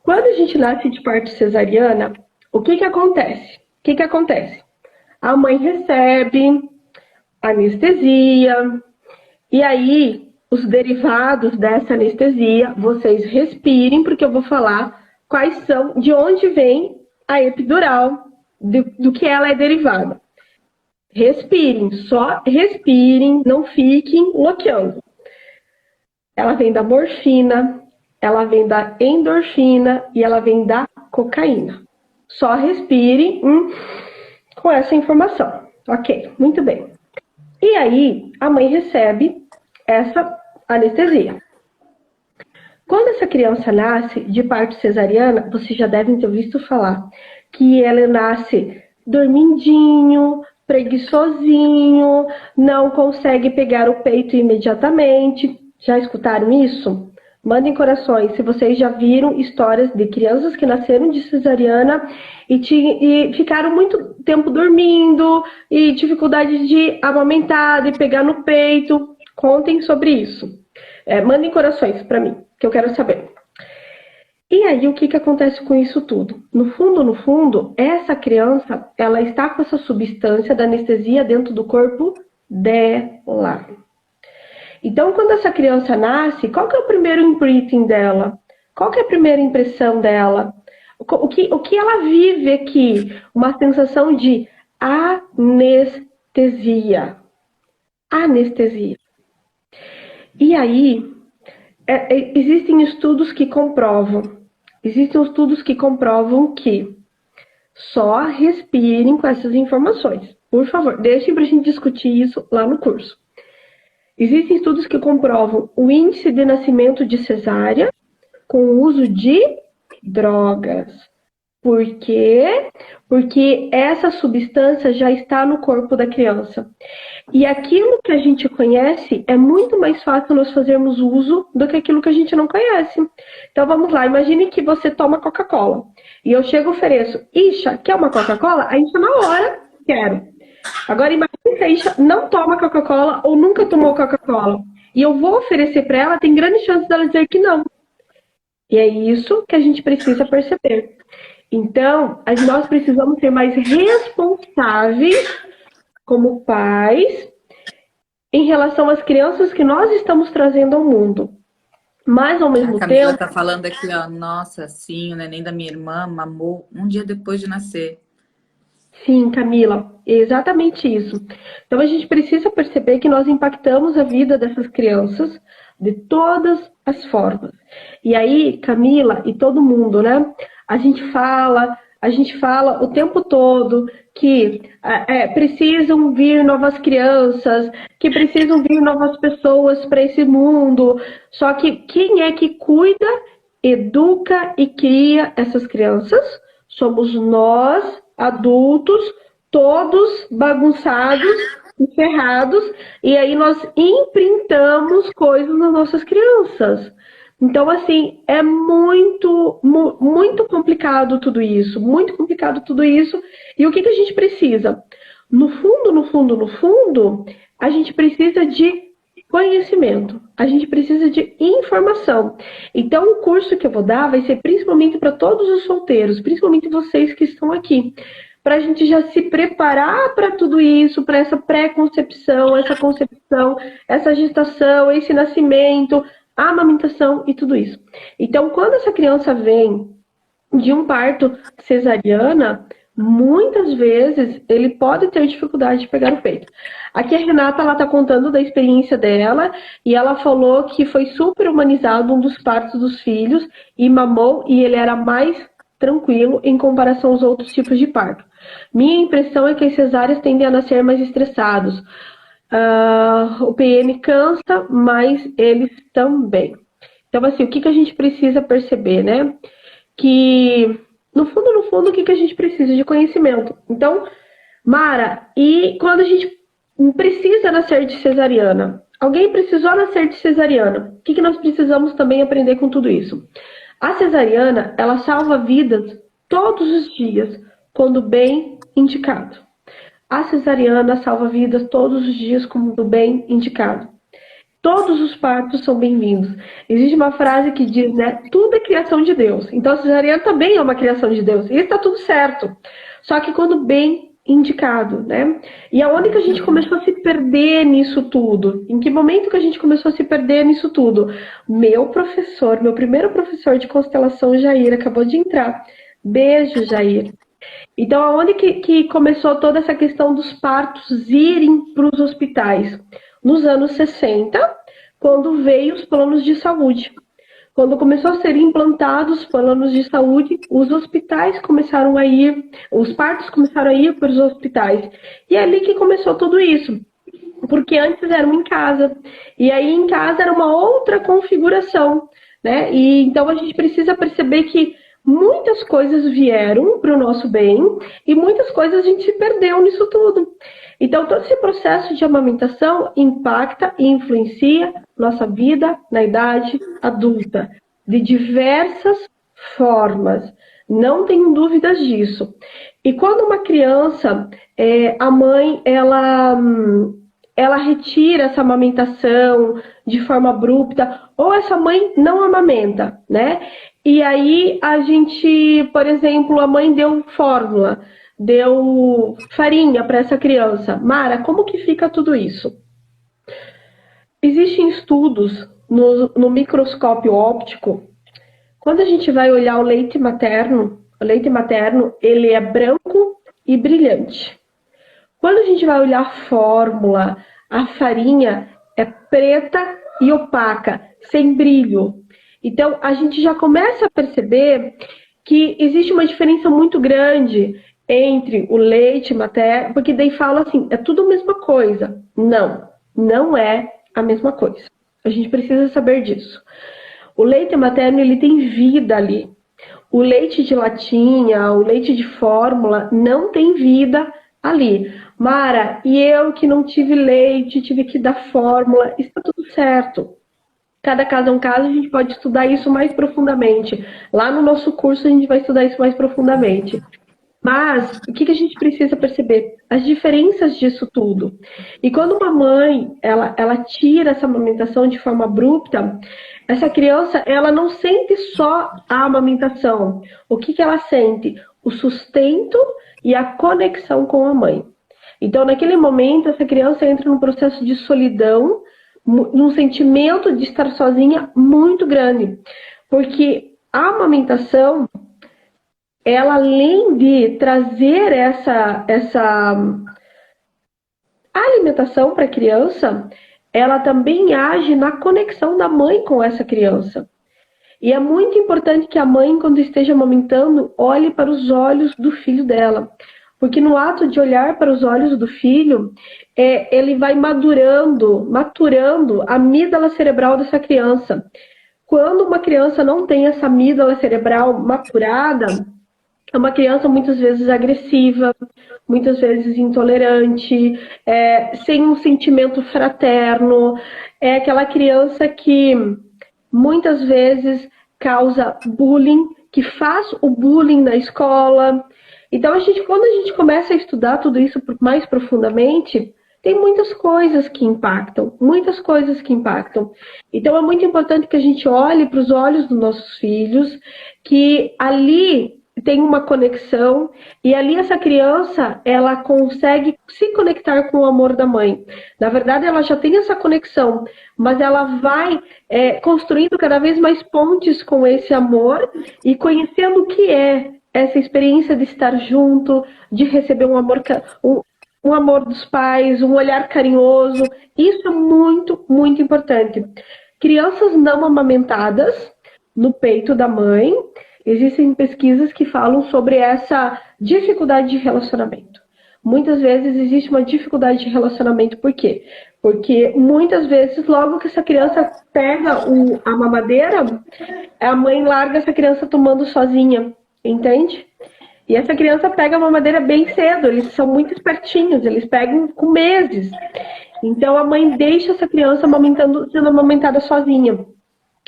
Quando a gente nasce de parto cesariana, o que acontece? A mãe recebe anestesia, e aí os derivados dessa anestesia, vocês respirem, porque eu vou falar quais são, de onde vem a epidural, do que ela é derivada. Respirem, só respirem, não fiquem bloqueando. Ela vem da morfina, ela vem da endorfina e ela vem da cocaína. Só respirem com essa informação. Ok, muito bem. E aí, a mãe recebe essa anestesia. Quando essa criança nasce de parto cesariana, vocês já devem ter visto falar que ela nasce dormindinho, preguiçosinho, não consegue pegar o peito imediatamente. Já escutaram isso? Mandem corações se vocês já viram histórias de crianças que nasceram de cesariana e ficaram muito tempo dormindo e dificuldade de amamentar, de pegar no peito. Contem sobre isso. Mandem corações para mim, que eu quero saber. E aí, o que acontece com isso tudo? No fundo, essa criança, ela está com essa substância da anestesia dentro do corpo dela. Então, quando essa criança nasce, qual que é o primeiro imprinting dela? Qual que é a primeira impressão dela? O que ela vive aqui? Uma sensação de anestesia. Anestesia. E aí, existem estudos que comprovam que só respirem com essas informações. Por favor, deixem para a gente discutir isso lá no curso. Existem estudos que comprovam o índice de nascimento de cesárea com o uso de drogas. Por quê? Porque essa substância já está no corpo da criança. E aquilo que a gente conhece é muito mais fácil nós fazermos uso do que aquilo que a gente não conhece. Então vamos lá, imagine que você toma Coca-Cola. E eu chego e ofereço, Isha, quer uma Coca-Cola? A Isha na hora, quero. Agora imagine que a Isha não toma Coca-Cola ou nunca tomou Coca-Cola. E eu vou oferecer para ela, tem grande chance dela dizer que não. E é isso que a gente precisa perceber. Então, nós precisamos ser mais responsáveis como pais em relação às crianças que nós estamos trazendo ao mundo. Mas, ao mesmo A Camila tempo... tá falando aqui, ó, nossa, sim, o neném da minha irmã mamou um dia depois de nascer. Sim, Camila, é exatamente isso. Então, a gente precisa perceber que nós impactamos a vida dessas crianças de todas as formas. E aí, Camila e todo mundo, né? A gente fala o tempo todo que precisam vir novas crianças, que precisam vir novas pessoas para esse mundo. Só que quem é que cuida, educa e cria essas crianças? Somos nós, adultos, todos bagunçados e ferrados, e aí nós imprintamos coisas nas nossas crianças. Então, assim, é muito complicado tudo isso, E o que a gente precisa? No fundo, a gente precisa de conhecimento, a gente precisa de informação. Então, o curso que eu vou dar vai ser principalmente para todos os solteiros, principalmente vocês que estão aqui, para a gente já se preparar para tudo isso, para essa pré-concepção, essa concepção, essa gestação, esse nascimento, a amamentação e tudo isso. Então, quando essa criança vem de um parto cesariana, muitas vezes ele pode ter dificuldade de pegar o peito. Aqui a Renata, ela tá contando da experiência dela e ela falou que foi super humanizado um dos partos dos filhos e mamou e ele era mais tranquilo em comparação aos outros tipos de parto. Minha impressão é que as cesáreas tendem a nascer mais estressados. O PM cansa, mas eles também. Então, assim, o que a gente precisa perceber, né? Que, no fundo, o que a gente precisa de conhecimento. Então, Mara, e quando a gente precisa nascer de cesariana? Alguém precisou nascer de cesariana. O que nós precisamos também aprender com tudo isso? A cesariana, ela salva vidas todos os dias, quando bem indicado. A cesariana salva vidas todos os dias, quando bem indicado. Todos os partos são bem-vindos. Existe uma frase que diz, né? Tudo é criação de Deus. Então, a cesariana também é uma criação de Deus. E está tudo certo. Só que quando bem indicado, né? E aonde que a gente começou a se perder nisso tudo? Em que momento que a gente começou a se perder nisso tudo? Meu primeiro professor de constelação, Jair, acabou de entrar. Beijo, Jair. Então, aonde que começou toda essa questão dos partos irem para os hospitais? Nos anos 60, quando veio os planos de saúde. Quando começou a ser implantados os planos de saúde, os hospitais começaram a ir, os partos começaram a ir para os hospitais. E é ali que começou tudo isso. Porque antes eram em casa. E aí em casa era uma outra configuração, né? E então a gente precisa perceber que muitas coisas vieram para o nosso bem e muitas coisas a gente se perdeu nisso tudo. Então, todo esse processo de amamentação impacta e influencia nossa vida na idade adulta, de diversas formas. Não tenho dúvidas disso. E quando uma criança, a mãe, ela retira essa amamentação de forma abrupta, ou essa mãe não amamenta, né? E aí a gente, por exemplo, a mãe deu fórmula, deu farinha para essa criança. Mara, como que fica tudo isso? Existem estudos no microscópio óptico. Quando a gente vai olhar o leite materno, ele é branco e brilhante. Quando a gente vai olhar a fórmula, a farinha é preta e opaca, sem brilho. Então, a gente já começa a perceber que existe uma diferença muito grande entre o leite materno, porque daí fala assim, é tudo a mesma coisa. Não, não é a mesma coisa. A gente precisa saber disso. O leite materno, ele tem vida ali. O leite de latinha, o leite de fórmula, não tem vida ali. Mara, e eu que não tive leite, tive que dar fórmula, está tudo certo. Cada caso é um caso, a gente pode estudar isso mais profundamente. Lá no nosso curso a gente vai estudar isso mais profundamente. Mas o que a gente precisa perceber? As diferenças disso tudo. E quando uma mãe ela tira essa amamentação de forma abrupta, essa criança ela não sente só a amamentação. O que ela sente? O sustento e a conexão com a mãe. Então, naquele momento, essa criança entra num processo de solidão, num sentimento de estar sozinha muito grande. Porque a amamentação, ela além de trazer essa alimentação para a criança, ela também age na conexão da mãe com essa criança. E é muito importante que a mãe, quando esteja amamentando, olhe para os olhos do filho dela. Porque no ato de olhar para os olhos do filho, ele vai maturando a amígdala cerebral dessa criança. Quando uma criança não tem essa amígdala cerebral maturada, é uma criança muitas vezes agressiva, muitas vezes intolerante, sem um sentimento fraterno. É aquela criança que muitas vezes causa bullying, que faz o bullying na escola. Então, quando a gente começa a estudar tudo isso mais profundamente, tem muitas coisas que impactam, muitas coisas que impactam. Então, é muito importante que a gente olhe para os olhos dos nossos filhos, que ali tem uma conexão, e ali essa criança, ela consegue se conectar com o amor da mãe. Na verdade, ela já tem essa conexão, mas ela vai construindo cada vez mais pontes com esse amor e conhecendo o que é essa experiência de estar junto, de receber um amor dos pais, um olhar carinhoso. Isso é muito, muito importante. Crianças não amamentadas no peito da mãe, existem pesquisas que falam sobre essa dificuldade de relacionamento. Muitas vezes existe uma dificuldade de relacionamento, por quê? Porque muitas vezes, logo que essa criança pega a mamadeira, a mãe larga essa criança tomando sozinha, entende? E essa criança pega a mamadeira bem cedo, eles são muito espertinhos, eles pegam com meses. Então a mãe deixa essa criança sendo amamentada sozinha.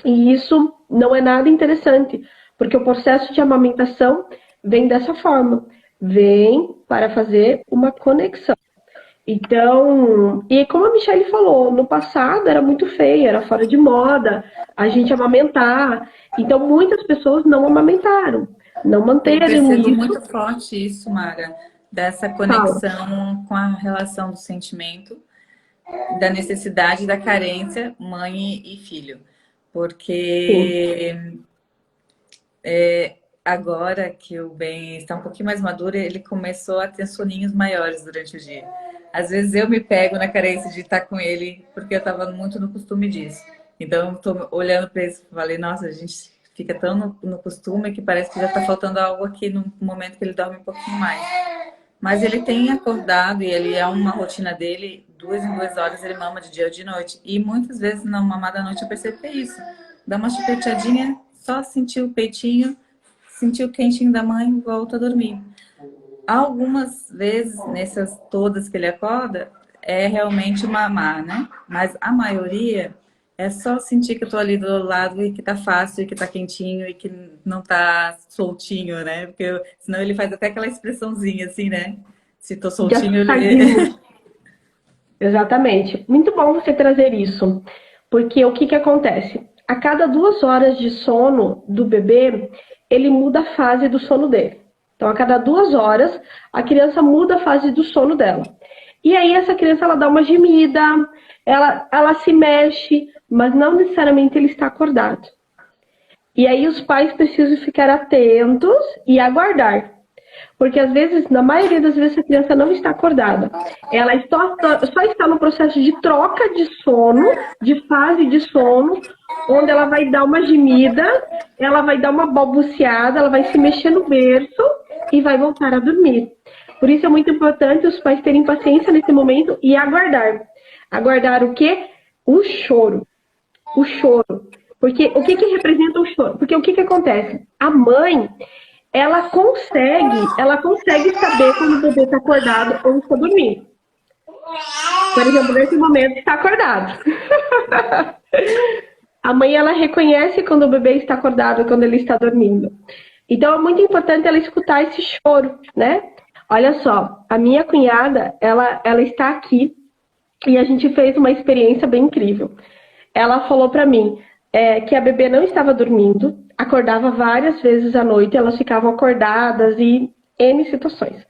E isso não é nada interessante, porque o processo de amamentação vem dessa forma, vem para fazer uma conexão. Então, e como a Michelle falou, no passado era muito feio, era fora de moda a gente amamentar. Então, muitas pessoas não amamentaram, não Eu manteram percebo isso. muito forte isso, Mara, dessa Fala. conexão com a relação do sentimento, da necessidade, da carência, mãe e filho. Sim, Porque agora que o Ben está um pouquinho mais maduro, ele começou a ter soninhos maiores durante o dia. Às vezes eu me pego na carência de estar com ele, porque eu estava muito no costume disso. Então, eu tô olhando para isso e falei, nossa, a gente fica tão no costume que parece que já está faltando algo aqui no momento que ele dorme um pouquinho mais. Mas ele tem acordado e ele é uma rotina dele, 2 em 2 horas ele mama de dia ou de noite. E muitas vezes na mamada da noite eu percebo que é isso. Dá uma chupeteadinha, só sentir o peitinho, sentir o quentinho da mãe, volta a dormir. Algumas vezes, nessas todas que ele acorda, é realmente mamar, né? Mas a maioria É só sentir que eu tô ali do lado e que tá fácil, e que tá quentinho e que não tá soltinho, né? Porque senão ele faz até aquela expressãozinha assim, né? Se tô De soltinho, assustadinho. Exatamente. Muito bom você trazer isso, porque o que que acontece? A cada 2 horas de sono do bebê, ele muda a fase do sono dele. Então, a cada 2 horas, a criança muda a fase do sono dela. E aí, essa criança, ela dá uma gemida, ela se mexe, mas não necessariamente ele está acordado. E aí, os pais precisam ficar atentos e aguardar. Porque às vezes, na maioria das vezes, a criança não está acordada. Ela só está no processo de troca de sono, de fase de sono, onde ela vai dar uma gemida, ela vai dar uma balbuciada, ela vai se mexer no berço e vai voltar a dormir. Por isso é muito importante os pais terem paciência nesse momento e aguardar. Aguardar o quê? O choro. O choro. Porque o que que representa o choro? Porque o que que acontece? A mãe, ela consegue saber quando o bebê está acordado ou está dormindo. Por exemplo, nesse momento está acordado. A mãe, ela reconhece quando o bebê está acordado e quando ele está dormindo. Então é muito importante ela escutar esse choro, né? Olha só, a minha cunhada, ela está aqui e a gente fez uma experiência bem incrível. Ela falou para mim que a bebê não estava dormindo, acordava várias vezes à noite, elas ficavam acordadas e N situações.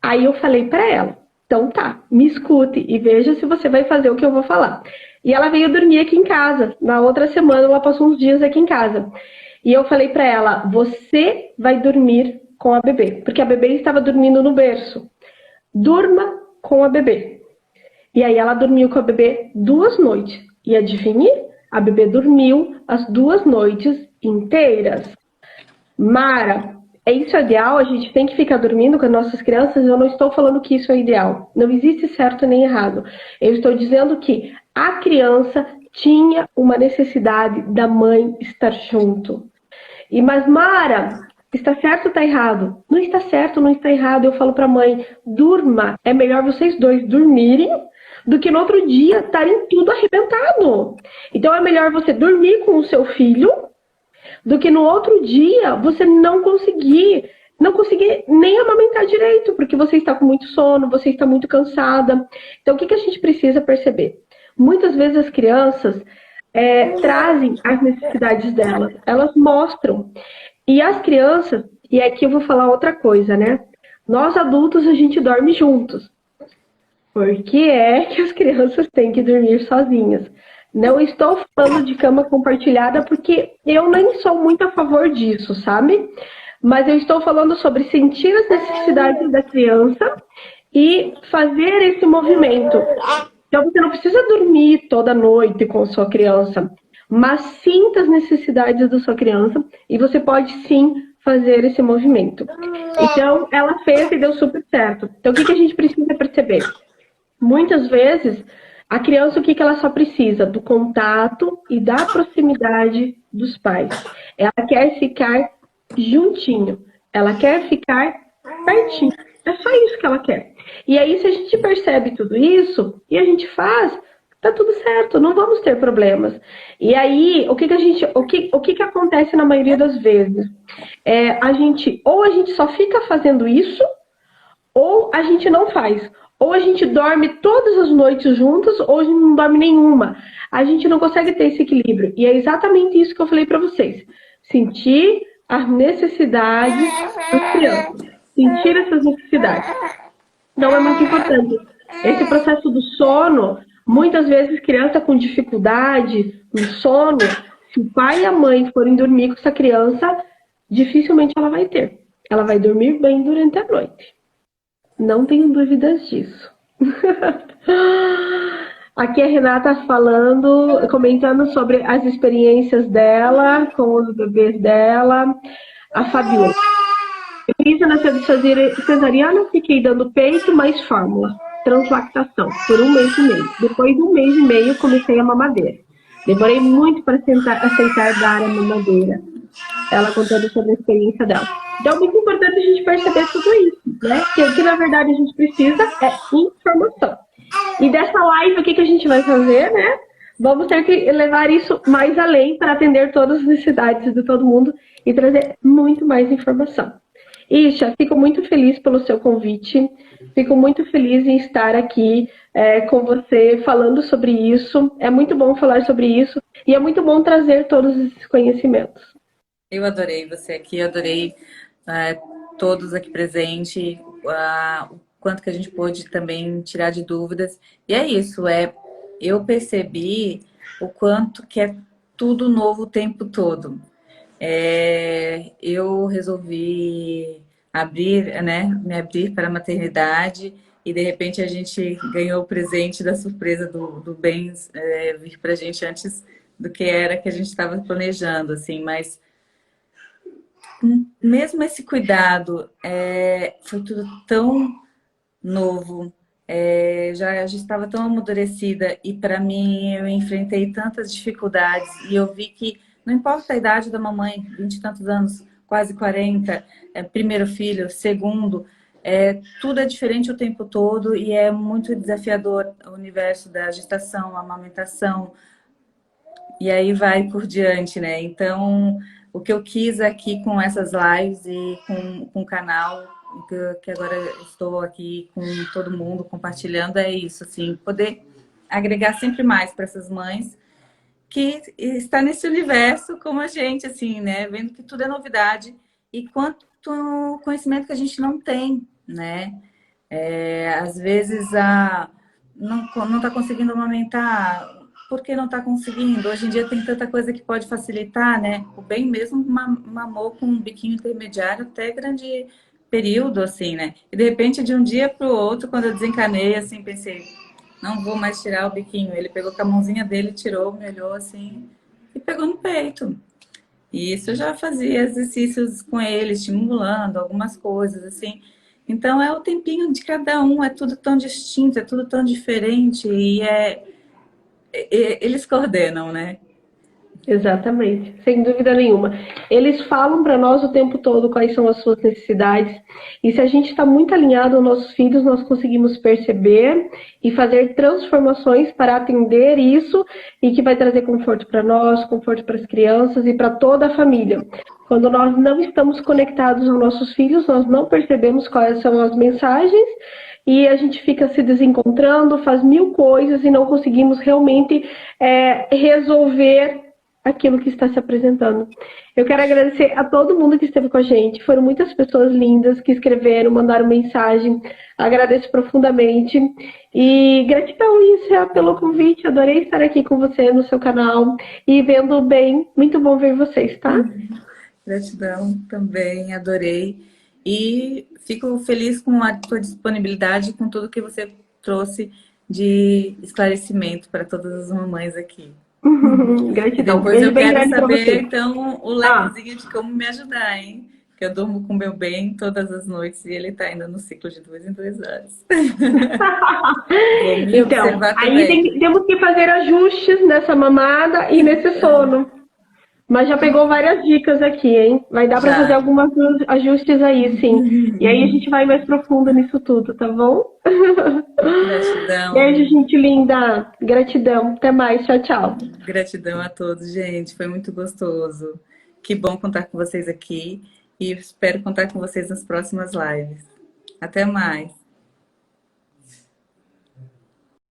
Aí eu falei para ela, então tá, me escute e veja se você vai fazer o que eu vou falar. E ela veio dormir aqui em casa. Na outra semana ela passou uns dias aqui em casa. E eu falei para ela, você vai dormir com a bebê, porque a bebê estava dormindo no berço. Durma com a bebê. E aí ela dormiu com a bebê 2 noites. E adivinhe? A bebê dormiu as 2 noites inteiras. Mara, isso é ideal? A gente tem que ficar dormindo com as nossas crianças? Eu não estou falando que isso é ideal. Não existe certo nem errado. Eu estou dizendo que a criança tinha uma necessidade da mãe estar junto. Mas Mara, está certo ou está errado? Não está certo, não está errado. Eu falo para a mãe, durma. É melhor vocês dois dormirem do que no outro dia estarem tudo arrebentado. Então é melhor você dormir com o seu filho do que no outro dia você não conseguir nem amamentar direito, porque você está com muito sono, você está muito cansada. Então o que a gente precisa perceber? Muitas vezes as crianças trazem as necessidades delas, elas mostram. E as crianças, e aqui eu vou falar outra coisa, né? Nós adultos, a gente dorme juntos. Por que é que as crianças têm que dormir sozinhas? Não estou falando de cama compartilhada porque eu nem sou muito a favor disso, sabe? Mas eu estou falando sobre sentir as necessidades da criança e fazer esse movimento. Então você não precisa dormir toda noite com a sua criança, mas sinta as necessidades da sua criança e você pode sim fazer esse movimento. Então ela fez e deu super certo. Então o que a gente precisa perceber? Muitas vezes, a criança, o que ela só precisa? Do contato e da proximidade dos pais. Ela quer ficar juntinho. Ela quer ficar pertinho. É só isso que ela quer. E aí, se a gente percebe tudo isso e a gente faz, tá tudo certo, não vamos ter problemas. E aí, o que acontece na maioria das vezes? A gente só fica fazendo isso, ou a gente não faz. Ou a gente dorme todas as noites juntas, ou a gente não dorme nenhuma. A gente não consegue ter esse equilíbrio. E é exatamente isso que eu falei para vocês. Sentir as necessidades das crianças. Sentir essas necessidades. Então é muito importante. Esse processo do sono, muitas vezes criança com dificuldade no sono, se o pai e a mãe forem dormir com essa criança, dificilmente ela vai ter. Ela vai dormir bem durante a noite. Não tenho dúvidas disso. Aqui a Renata comentando sobre as experiências dela com os bebês dela. A Fabiola. Elisa nasceu de cesariana, fiquei dando peito mais fórmula. Translactação, por 1 mês e meio. Depois de 1 mês e meio, comecei a mamadeira. Demorei muito para aceitar dar a mamadeira. Ela contando sobre a experiência dela. Então é muito importante a gente perceber tudo isso, né? Que o que na verdade a gente precisa é informação. E dessa live, o que a gente vai fazer, né? Vamos ter que levar isso mais além para atender todas as necessidades de todo mundo e trazer muito mais informação. Isha, fico muito feliz pelo seu convite, fico muito feliz em estar aqui com você falando sobre isso. É muito bom falar sobre isso e é muito bom trazer todos esses conhecimentos. Eu adorei você aqui, eu adorei todos aqui presentes, o quanto que a gente pôde também tirar de dúvidas. E é isso, eu percebi o quanto que é tudo novo o tempo todo. Eu resolvi abrir, né, me abrir para a maternidade e de repente a gente ganhou o presente da surpresa do bens vir para a gente antes do que era que a gente estava planejando, assim, mas mesmo esse cuidado foi tudo tão novo, já estava tão amadurecida e para mim eu enfrentei tantas dificuldades e eu vi que não importa a idade da mamãe, 20 e tantos anos, quase 40, primeiro filho, segundo, tudo é diferente o tempo todo e é muito desafiador o universo da gestação, a amamentação, e aí vai por diante, né? Então, o que eu quis aqui com essas lives e com o canal, que agora eu estou aqui com todo mundo compartilhando, é isso, assim, poder agregar sempre mais para essas mães que está nesse universo como a gente, assim, né? Vendo que tudo é novidade e quanto conhecimento que a gente não tem, né? Às vezes não está conseguindo amamentar. Por que não está conseguindo? Hoje em dia tem tanta coisa que pode facilitar, né? O bem mesmo mamou com um biquinho intermediário até grande período, assim, né? E de repente, de um dia para o outro, quando eu desencanei, assim, pensei, não vou mais tirar o biquinho. Ele pegou com a mãozinha dele, tirou, me olhou assim e pegou no peito. E isso eu já fazia exercícios com ele, estimulando algumas coisas, assim. Então é o tempinho de cada um, é tudo tão distinto, é tudo tão diferente e eles coordenam, né? Exatamente, sem dúvida nenhuma. Eles falam para nós o tempo todo quais são as suas necessidades, e se a gente está muito alinhado aos nossos filhos, nós conseguimos perceber e fazer transformações para atender isso e que vai trazer conforto para nós, conforto para as crianças e para toda a família. Quando nós não estamos conectados aos nossos filhos, nós não percebemos quais são as mensagens e a gente fica se desencontrando, faz mil coisas e não conseguimos realmente resolver aquilo que está se apresentando. Eu quero agradecer a todo mundo que esteve com a gente. Foram muitas pessoas lindas que escreveram, mandaram mensagem. Agradeço profundamente. E gratidão, Issa, pelo convite. Adorei estar aqui com você no seu canal e vendo bem. Muito bom ver vocês, tá? Gratidão também, adorei. E fico feliz com a tua disponibilidade, com tudo que você trouxe de esclarecimento para todas as mamães aqui. E Gratidão. depois Beijo eu bem quero grande para saber, você. então, o Ah, lequezinho de como me ajudar, hein? Que eu durmo com o meu bem todas as noites e ele tá ainda no ciclo de 2 em 2 horas. Vou me então, observar aí também. temos que fazer ajustes nessa mamada e nesse sono. Mas já pegou várias dicas aqui, hein? Vai dar para fazer Já. alguns ajustes aí, sim. E aí a gente vai mais profundo nisso tudo, tá bom? Gratidão. Beijo, gente linda. Gratidão. Até mais. Tchau, tchau. Gratidão a todos, gente. Foi muito gostoso. Que bom contar com vocês aqui e espero contar com vocês nas próximas lives. Até mais.